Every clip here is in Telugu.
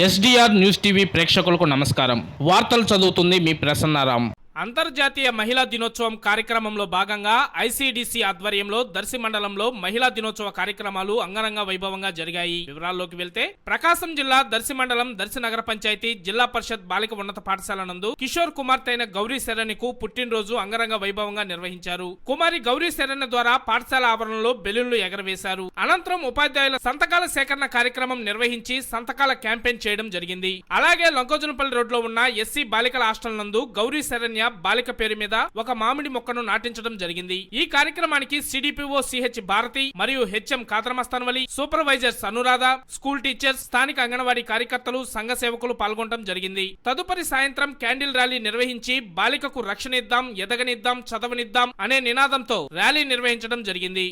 ఎస్డిఆర్ న్యూస్ టీవీ ప్రేక్షకులకు నమస్కారం. వార్తలు చదువుతుంది మీ ప్రసన్నారాం. అంతర్జాతీయ మహిళా దినోత్సవం కార్యక్రమంలో భాగంగా ఐసీడీసీ ఆధ్వర్యంలో దర్శి మండలంలో మహిళా దినోత్సవ కార్యక్రమాలు అంగరంగ వైభవంగా జరిగాయి. వివరాల్లోకి వెళ్తే ప్రకాశం జిల్లా దర్శి మండలం దర్శి నగర పంచాయతీ జిల్లా పరిషత్ బాలిక ఉన్నత పాఠశాల నందు కిషోర్ కుమార్తె అయిన గౌరీ శరణ్యకు పుట్టినరోజు అంగరంగ వైభవంగా నిర్వహించారు. కుమారి గౌరీ శరణ్య ద్వారా పాఠశాల ఆవరణలో బెలూన్లు ఎగరవేశారు. అనంతరం ఉపాధ్యాయుల సంతకాల సేకరణ కార్యక్రమం నిర్వహించి సంతకాల క్యాంపెయిన్ చేయడం జరిగింది. అలాగే లంకోజనపల్లి రోడ్లో ఉన్న ఎస్సీ బాలికల హాస్టల్ నందు గౌరీ శరణ్య బాలిక పేరు మీద ఒక మామిడి మొక్కను నాటించడం జరిగింది. ఈ కార్యక్రమానికి సిడిపిఓ సిహెచ్ భారతి మరియు HM Katharamastanvali, supervisors Anuradha, school teachers, స్థానిక అంగన్వాడీ కార్యకర్తలు, సంఘ సేవకులు పాల్గొనడం జరిగింది. తదుపరి సాయంత్రం క్యాండిల్ ర్యాలీ నిర్వహించి బాలికకు రక్షణ ఇద్దాం, ఎదగనిద్దాం, చదవనిద్దాం అనే నినాదంతో ర్యాలీ నిర్వహించడం జరిగింది.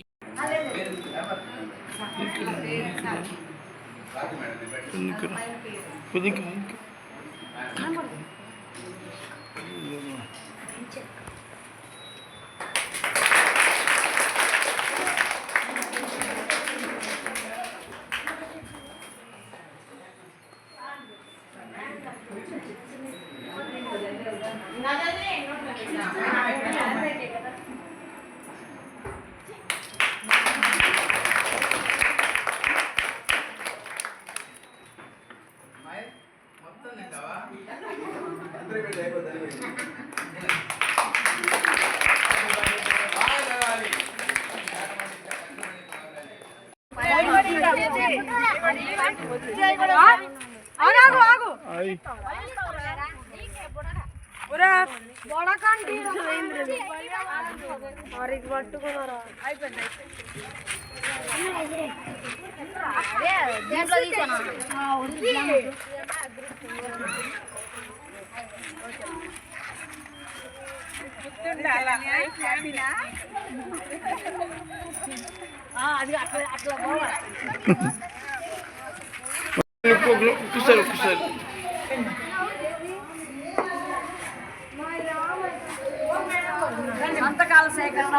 సంతకాల సేకరణ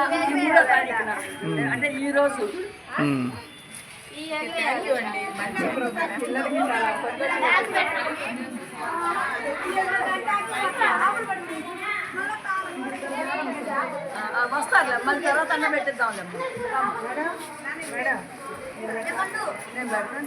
అంటే ఈ రోజు వస్తారులే, మళ్ళీ తర్వాత అన్న పెట్టిద్దాంలే. నేను పెడతాను.